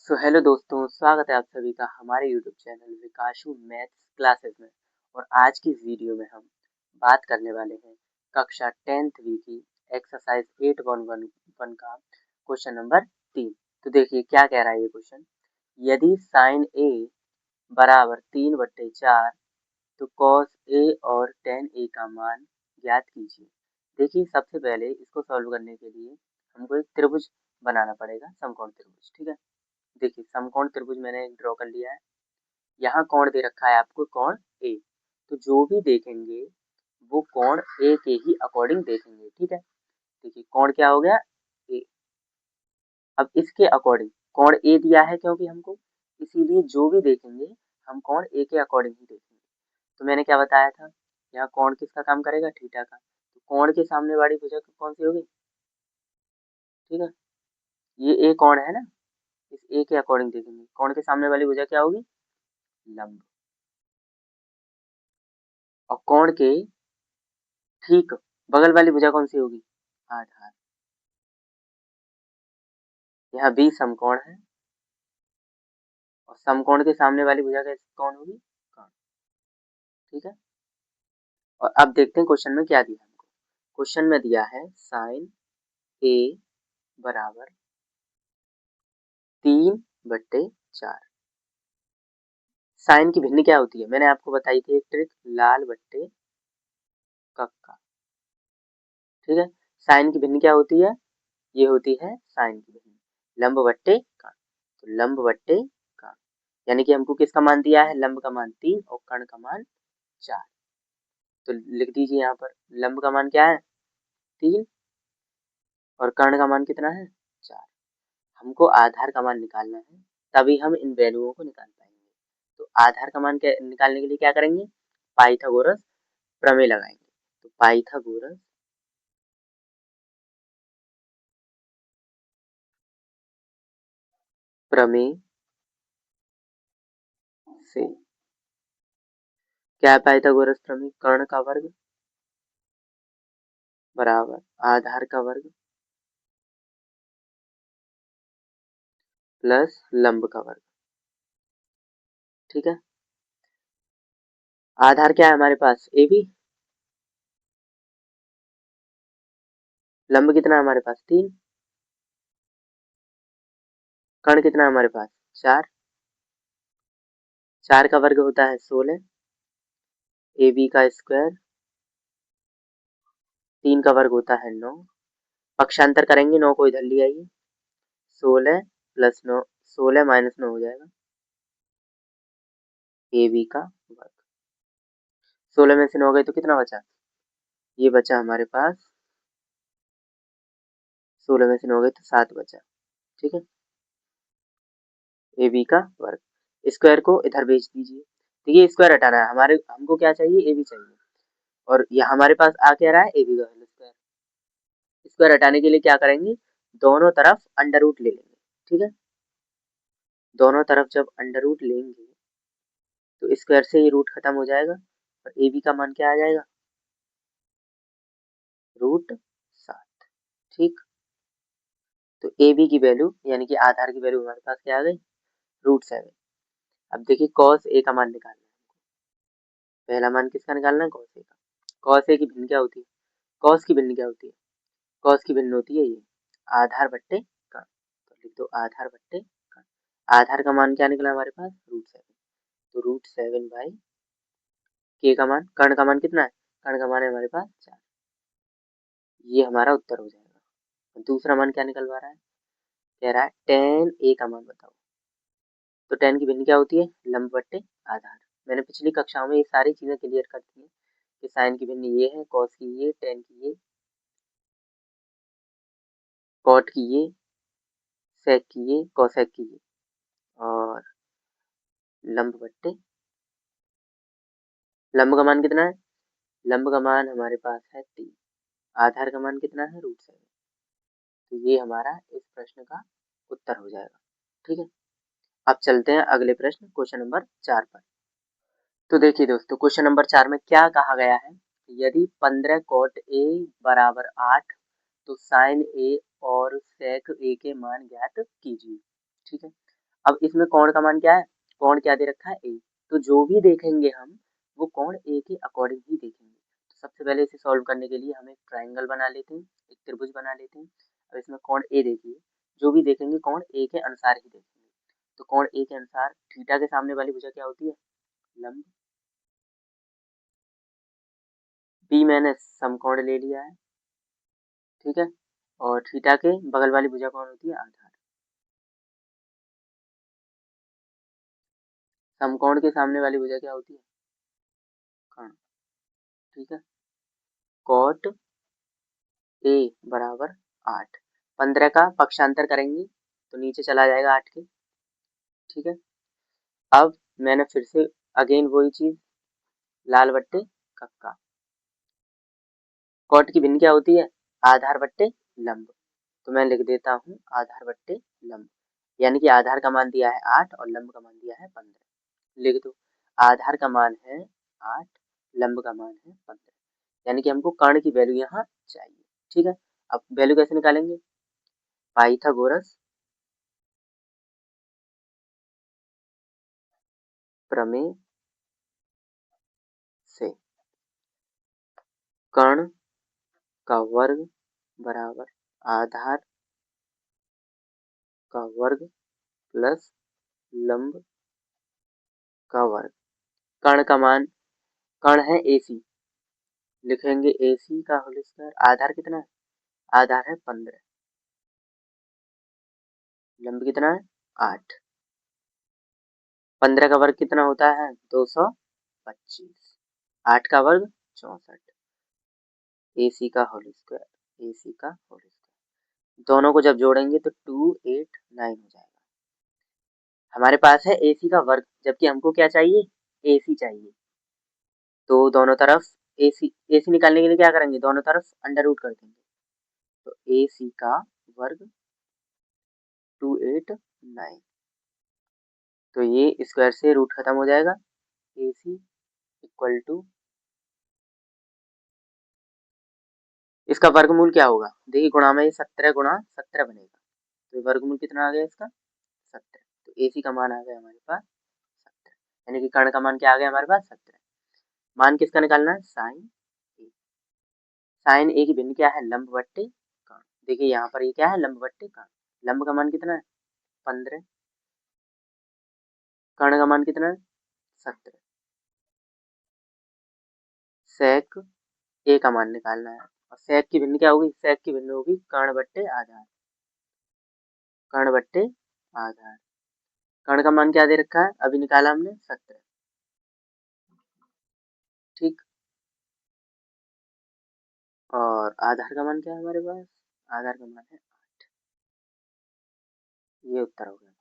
Hello दोस्तों, स्वागत है आप सभी का हमारे यूट्यूब चैनल विकाशु मैथ्स क्लासेस में। और आज की इस वीडियो में हम बात करने वाले हैं कक्षा 10वीं की एक्सरसाइज 8.1 का क्वेश्चन नंबर 3। तो देखिए क्या कह रहा है ये क्वेश्चन। यदि साइन ए बराबर 3/4 तो कॉस ए और टेन ए का मान ज्ञात कीजिए। देखिए सबसे पहले इसको सॉल्व करने के लिए हमको एक त्रिभुज बनाना पड़ेगा, समकोण त्रिभुज। ठीक है, देखिए समकोण त्रिभुज मैंने ड्रॉ कर लिया है। यहाँ कोण दे रखा है आपको कोण ए, तो जो भी देखेंगे वो कोण ए के ही अकॉर्डिंग देखेंगे। ठीक है, देखिए कोण क्या हो गया ए। अब इसके अकॉर्डिंग कोण ए दिया है क्योंकि हमको, इसीलिए जो भी देखेंगे हम कोण ए के अकॉर्डिंग ही देखेंगे। तो मैंने क्या बताया था, यहाँ कोण किसका काम करेगा, थीटा का। तो कोण के सामने वाली भुजा कौन सी होगी, ठीक है, ये ए कोण है ना, इस ए के अकॉर्डिंग देखेंगे। कोण के सामने वाली भुजा क्या होगी, लंब। और कोण के ठीक बगल वाली भुजा कौन सी होगी, आधार। यहाँ बी समकोण है और समकोण के सामने वाली भुजा कैसे कौन होगी, कोण। ठीक है, और अब देखते हैं क्वेश्चन में क्या दिया हमको। क्वेश्चन में दिया है साइन ए बराबर 3/4। साइन की भिन्न क्या होती है, मैंने आपको बताई थी एक ट्रिक, लाल बट्टे कक्का। ठीक है, साइन की भिन्न क्या होती है, ये होती है साइन की भिन्न लंब बट्टे कर्ण। तो लंब बट्टे कर्ण, यानी कि हमको किसका मान दिया है, लंब का मान 3 और कर्ण का मान 4। तो लिख दीजिए यहाँ पर लंब का मान क्या है 3 और कर्ण का मान कितना है 4। हमको आधार का मान निकालना है, तभी हम इन वैल्यूओं को निकाल पाएंगे। तो आधार का मान निकालने के लिए क्या करेंगे, पाइथागोरस प्रमेय लगाएंगे। तो पाइथागोरस प्रमेय से क्या है, पाइथागोरस प्रमेय, कर्ण का वर्ग बराबर आधार का वर्ग प्लस लंब का वर्ग। ठीक है, आधार क्या है हमारे पास ए बी, लंब कितना है हमारे पास 3, कर्ण कितना है हमारे पास 4, 4 का वर्ग होता है 16, ए बी का स्क्वायर, 3 का वर्ग होता है 9। पक्षांतर करेंगे, 9 को इधर ले आइए, 16 प्लस 9, 16 माइनस 9 हो जाएगा ए बी का वर्ग। 16 में से 9 गए तो कितना बचा, ये बचा हमारे पास 16 में से 9 गए तो 7 बचा। ठीक है, ए बी का वर्ग, स्क्वायर को इधर भेज दीजिए। देखिए स्क्वायर हटाना है हमारे, हमको क्या चाहिए ए बी चाहिए, और यह हमारे पास आ क्या रहा है ए बी का होल स्क्वायर। स्क्वायर हटाने के लिए क्या करेंगे, दोनों तरफ अंडर रूट ले लेंगे। ठीक है, दोनों तरफ जब अंडर रूट लेंगे तो स्क्वायर से ही रूट खत्म हो जाएगा और ए बी का मान क्या आ जाएगा, √7। ठीक, तो ए बी की वैल्यू यानी कि आधार की वैल्यू हमारे पास क्या आ गई, √7। अब देखिए कॉस ए का मान निकालना है, पहला मान किसका निकालना है, कॉस ए का। कॉस ए की भिन्न क्या होती है, कॉस की भिन्न क्या होती है, कॉस की भिन्न होती है ये आधार बट्टे कर्ण। तो लिख दो आधार बट्टे कर्ण। आधार का मान क्या निकला हमारे पास, √7। तो √7 के का मान, कर्ण का मान कितना है, कर्ण का मान है हमारे पास 4। ये हमारा उत्तर हो जाएगा। दूसरा मान क्या निकलवा रहा है, कह रहा है tan ए का मान बताओ। तो tan की भिन्न क्या होती है, लंब बट्टे आधार। मैंने पिछली कक्षाओं में ये सारी चीजें क्लियर कर दी है कि साइन की भिन्न ये है, कॉस की ये, tan की ये, कॉट की ये, सेक की ये, कोसेक की ये, और लंब बट्टे, लंब का मान कितना है, लंब का मान हमारे पास है 3, आधार का मान कितना है √7। तो ये हमारा इस प्रश्न का उत्तर हो जाएगा। ठीक है, अब चलते हैं अगले प्रश्न क्वेश्चन नंबर 4 पर। तो देखिए दोस्तों क्वेश्चन नंबर 4 में क्या कहा गया है, यदि 15 कॉट ए बराबर 8 तो साइन ए और सेक ए के मान ज्ञात कीजिए। ठीक है, अब इसमें कोण का मान क्या है, कोण क्या दे रखा है ए, तो जो भी देखेंगे हम वो कोण ए के अकॉर्डिंग ही देखेंगे। तो सबसे पहले इसे सॉल्व करने के लिए हम एक ट्राइंगल बना लेते हैं, एक त्रिभुज बना लेते हैं। अब इसमें कोण ए देखिए, जो भी देखेंगे कोण ए के अनुसार ही देखेंगे। तो कोण ए के अनुसार थीटा के सामने वाली भुजा क्या होती है, लंब। बी मैंने समकोण ले लिया है, ठीक है, और थीटा के बगल वाली भुजा कौन होती है, आधार। समकोण के सामने वाली भुजा क्या होती है, कर्ण, ठीक है। कॉट ए बराबर 8, 15 का पक्षांतर करेंगे तो नीचे चला जाएगा 8 के, ठीक है। अब मैंने फिर से अगेन वही चीज, लाल बट्टे कक्का, कॉट की भिन्न क्या होती है, आधार बट्टे लंब। तो मैं लिख देता हूँ आधार बट्टे लंब, यानी कि आधार का मान दिया है 8 और लंब का मान दिया है 15। लिख दो, आधार का मान है 8, लंब का मान है 15, यानी कि हमको कर्ण की वैल्यू यहाँ चाहिए, ठीक है। अब वैल्यू कैसे निकालेंगे, पाइथागोरस प्रमेय से कर्ण का वर्ग बराबर आधार का वर्ग प्लस लंब का वर्ग। कर्ण का मान, कर्ण है AC, लिखेंगे AC का होल स्क्वायर। आधार कितना है, आधार है 15, लंब कितना है 8, 15 का वर्ग कितना होता है 225, 8 का वर्ग 64, AC का होल स्क्वायर, AC का होल स्क्वायर। दोनों को जब जोड़ेंगे तो 289 हो जाएगा। हमारे पास है AC का वर्ग, जबकि हमको क्या चाहिए, AC चाहिए। तो दोनों तरफ AC निकालने के लिए क्या करेंगे, दोनों तरफ अंडर रूट कर देंगे। तो AC का वर्ग 289, तो ये स्क्वायर से रूट खत्म हो जाएगा। AC इक्वल टू, इसका वर्गमूल क्या होगा, देखिए गुणा में 17 गुणा 17 बनेगा, तो वर्गमूल कितना आ गया इसका 17। तो AC का मान आ गया हमारे पास 17, यानी कि कर्ण का मान क्या आ गया हमारे पास 17। मान किसका निकालना है, साइन ए। साइन ए की भिन्न क्या है, लंब बट्टे कर्ण। देखिए यहाँ पर ये क्या है, लंब बट्टे कर्ण। लंब का मान कितना है 15, कर्ण का मान कितना है 17। सेक ए का मान निकालना है, और सेक की भिन्न क्या होगी, सेक की भिन्न होगी कर्ण बट्टे आधार, कर्ण बट्टे आधार। कर्ण का मान क्या दे रखा है, अभी निकाला हमने 17, ठीक। और आधार का मान क्या है हमारे पास, आधार का मान है 8। ये उत्तर हो गया।